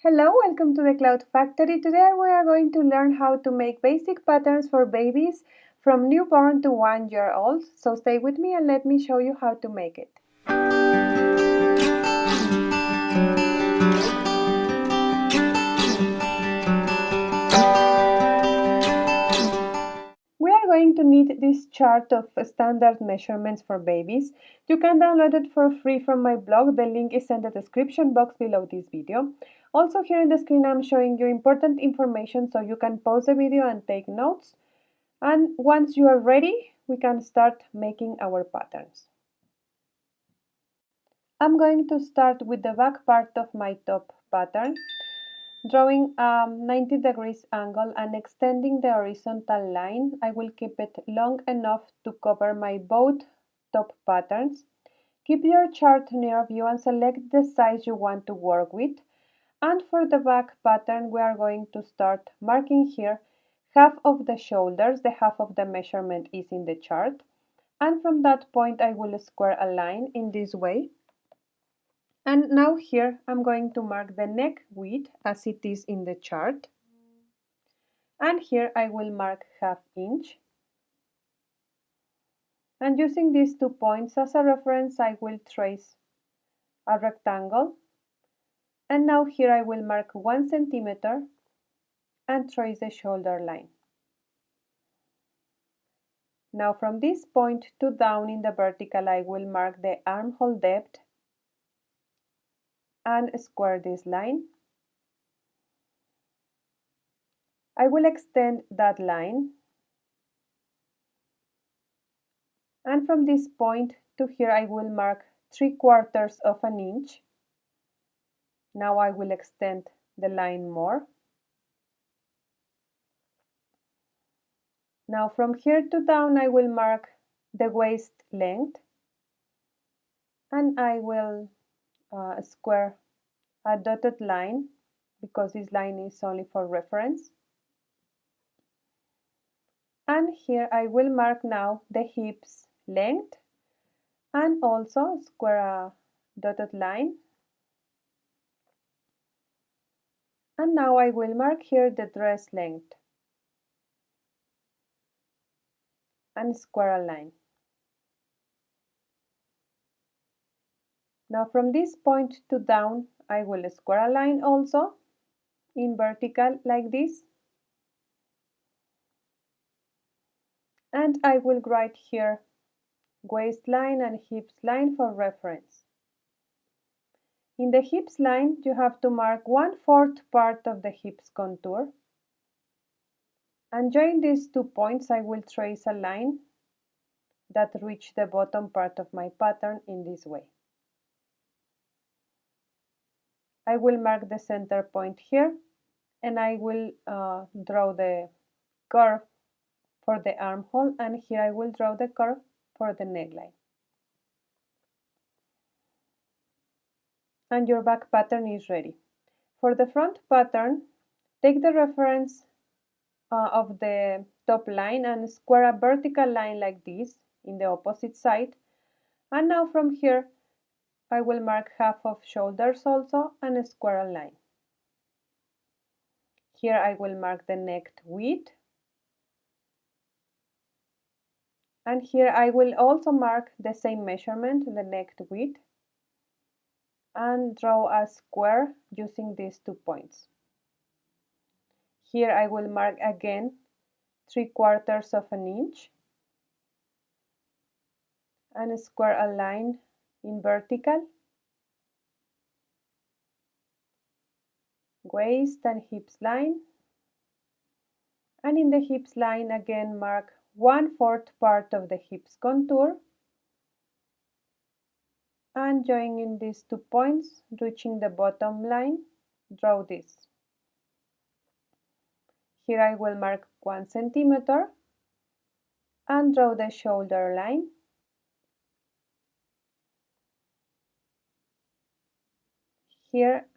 Hello, welcome to the Cloud Factory. Today we are going to learn how to make basic patterns for babies from newborn to 1 year old. So stay with me and let me show you how to make it. We are going to need this chart of standard measurements for babies. You can download it for free from my blog. The link is in the description box below this video. Also here in the screen I'm showing you important information so you can pause the video and take notes. And once you are ready, we can start making our patterns. I'm going to start with the back part of my top pattern, drawing a 90 degrees angle and extending the horizontal line. I will keep it long enough to cover my both top patterns. Keep your chart near you and select the size you want to work with. And for the back pattern, we are going to start marking here half of the shoulders. The half of the measurement is in the chart. And from that point, I will square a line in this way. And now here, I'm going to mark the neck width as it is in the chart. And here I will mark ½ inch. And using these 2 points as a reference, I will trace a rectangle. And now here I will mark 1 centimeter and trace the shoulder line. Now from this point to down in the vertical, I will mark the armhole depth and square this line. I will extend that line. And from this point to here, I will mark 3/4 of an inch. Now I will extend the line more. Now from here to down, I will mark the waist length. And I will square a dotted line because this line is only for reference. And here I will mark now the hips length and also square a dotted line. And now I will mark here the dress length and square a line. Now from this point to down, I will square a line also in vertical like this. And I will write here waistline and hips line for reference. In the hips line, you have to mark 1/4 part of the hips contour. And join these 2 points, I will trace a line that reach the bottom part of my pattern in this way. I will mark the center point here and I will draw the curve for the armhole, and here I will draw the curve for the neckline. And your back pattern is ready. For the front pattern, take the reference of the top line and square a vertical line like this in the opposite side. And now from here, I will mark half of shoulders also and square a line. Here I will mark the neck width. And here I will also mark the same measurement, the neck width, and draw a square using these 2 points. Here I will mark again 3/4 of an inch and square a line in vertical, waist and hips line. And in the hips line again mark 1/4 part of the hips contour and joining these 2 points, reaching the bottom line, draw this. Here I will mark 1 centimeter and draw the shoulder line. Here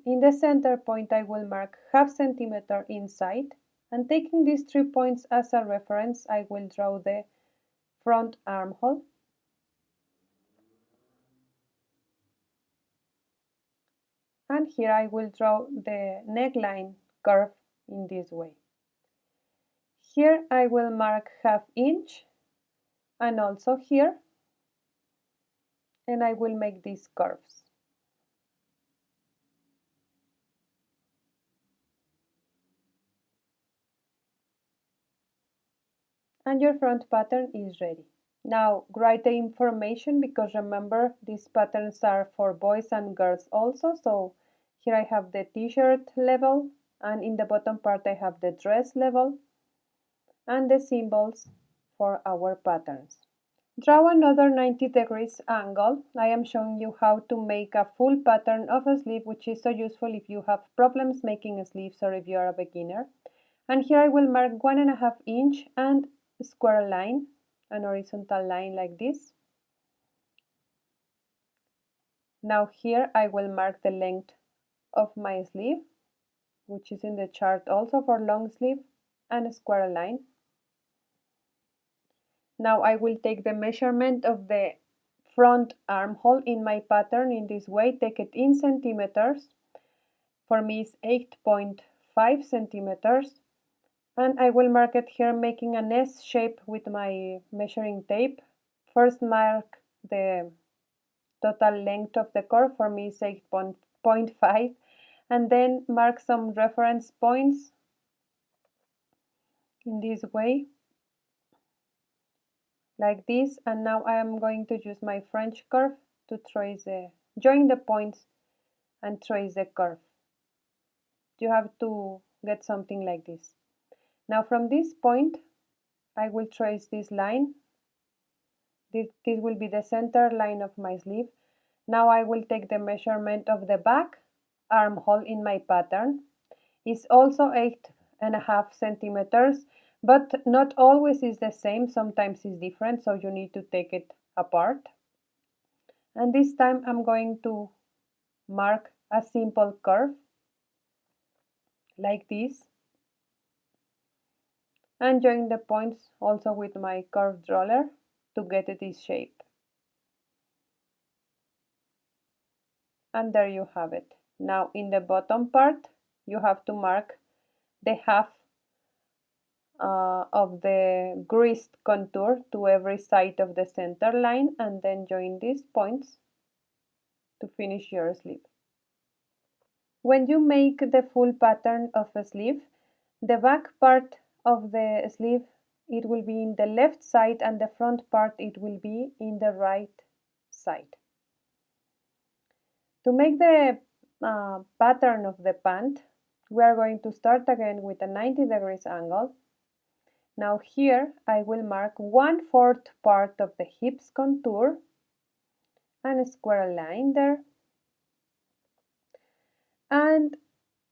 in the center point I will mark ½ centimeter inside, and taking these 3 points as a reference, I will draw the front armhole. And here I will draw the neckline curve in this way. Here I will mark 1/2 inch and also here, and I will make these curves. And your front pattern is ready. Now write the information, because remember these patterns are for boys and girls also. So here I have the t-shirt level, and in the bottom part I have the dress level and the symbols for our patterns. Draw another 90 degrees angle. I am showing you how to make a full pattern of a sleeve, which is so useful if you have problems making sleeves or if you are a beginner. And here I will mark 1.5 inch and square line, an horizontal line like this. Now here I will mark the length of my sleeve, which is in the chart also for long sleeve, and a square line. Now I will take the measurement of the front armhole in my pattern in this way, take it in centimeters. For me it's 8.5 centimeters. And I will mark it here, making an S shape with my measuring tape. First mark the total length of the curve, for me is 8.5, and then mark some reference points in this way, like this. And now I am going to use my French curve to join the points and trace the curve. You have to get something like this. Now from this point I will trace this line. This will be the center line of my sleeve. Now I will take the measurement of the back armhole in my pattern. It's also 8.5 centimeters, but not always is the same, sometimes it's different, so you need to take it apart. And this time I'm going to mark a simple curve like this, and join the points also with my curved roller to get this shape. And there you have it. Now in the bottom part you have to mark the half of the greased contour to every side of the center line, and then join these points to finish your sleeve. When you make the full pattern of a sleeve, the back part of the sleeve, it will be in the left side, and the front part it will be in the right side. To make the pattern of the pant, we are going to start again with a 90 degrees angle. Now here I will mark 1/4 part of the hips contour and a square line there. And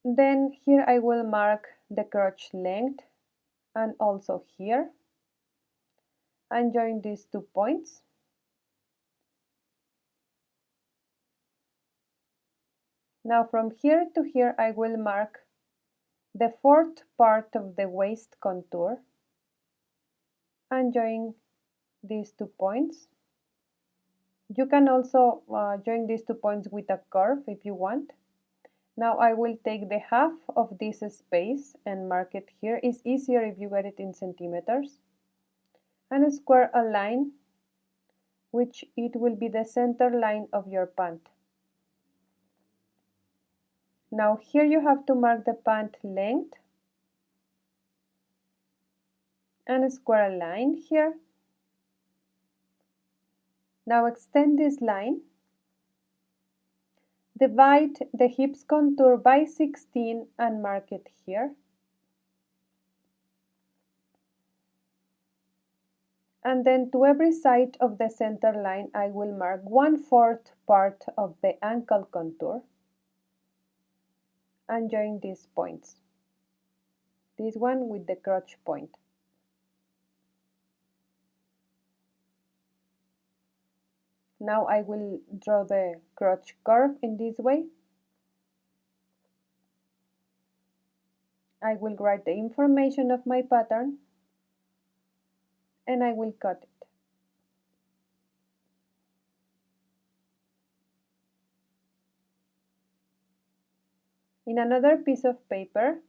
then here I will mark the crotch length, and also here, and join these 2 points. Now from here to here I will mark the 4th part of the waist contour and join these 2 points. You can also join these 2 points with a curve if you want. Now I will take the half of this space and mark it here. It's easier if you get it in centimeters. And square a line, which it will be the center line of your pant. Now here you have to mark the pant length and square a line here. Now extend this line. Divide the hips contour by 16 and mark it here. And then to every side of the center line I will mark 1/4 part of the ankle contour and join these points. This one with the crotch point. Now I will draw the crotch curve in this way. I will write the information of my pattern and I will cut it. In another piece of paper,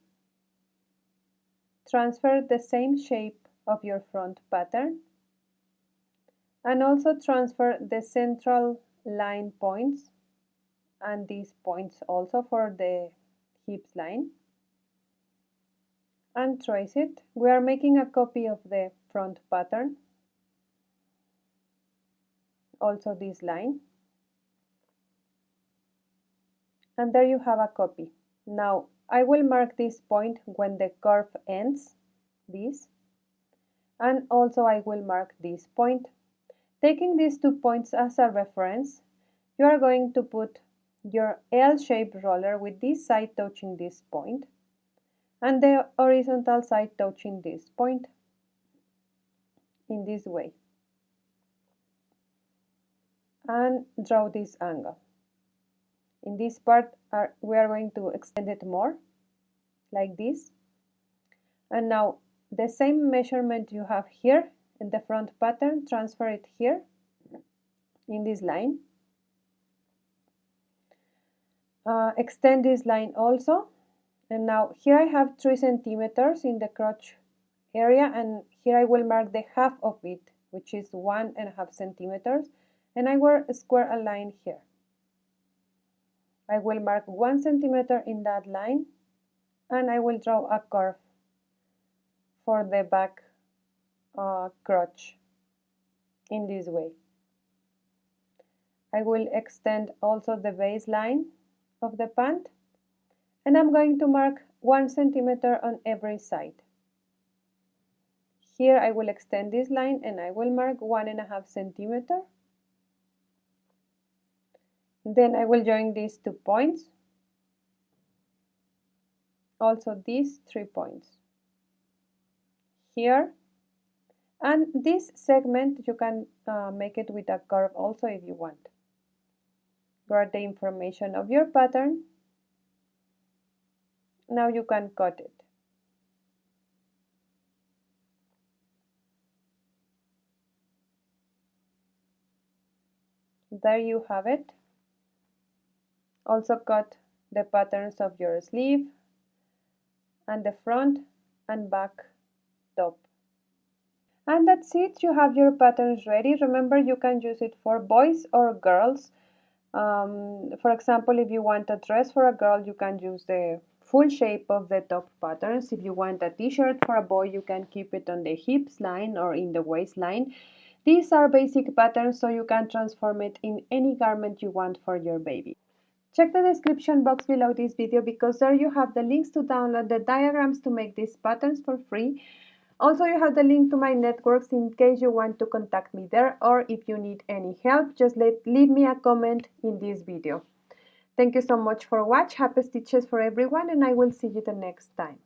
transfer the same shape of your front pattern and also transfer the central line points and these points also for the hips line and trace it. We are making a copy of the front pattern, also this line, and there you have a copy. Now I will mark this point when the curve ends, this, and also I will mark this point. Taking these 2 points as a reference, you are going to put your L-shaped roller with this side touching this point and the horizontal side touching this point in this way, and draw this angle. In this part we are going to extend it more like this, and now the same measurement you have here in the front pattern, transfer it here in this line. Extend this line also, and now here I have 3 centimeters in the crotch area, and here I will mark the half of it, which is 1.5 centimeters, and I will square a line here. I will mark 1 centimeter in that line, and I will draw a curve for the back crotch in this way. I will extend also the baseline of the pant, and I'm going to mark 1 centimeter on every side. Here I will extend this line and I will mark 1.5 centimeter. Then I will join these 2 points, also these 3 points here, and this segment you can make it with a curve also if you want. Write the information of your pattern. Now you can cut it. There you have it. Also cut the patterns of your sleeve and the front and back top. And that's it, you have your patterns ready. Remember, you can use it for boys or girls. For example, if you want a dress for a girl, you can use the full shape of the top patterns. If you want a t-shirt for a boy, you can keep it on the hips line or in the waistline. These are basic patterns, so you can transform it in any garment you want for your baby. Check the description box below this video because there you have the links to download the diagrams to make these patterns for free. Also, you have the link to my networks in case you want to contact me there, or if you need any help, just leave me a comment in this video. Thank you so much for watching. Happy stitches for everyone, and I will see you the next time.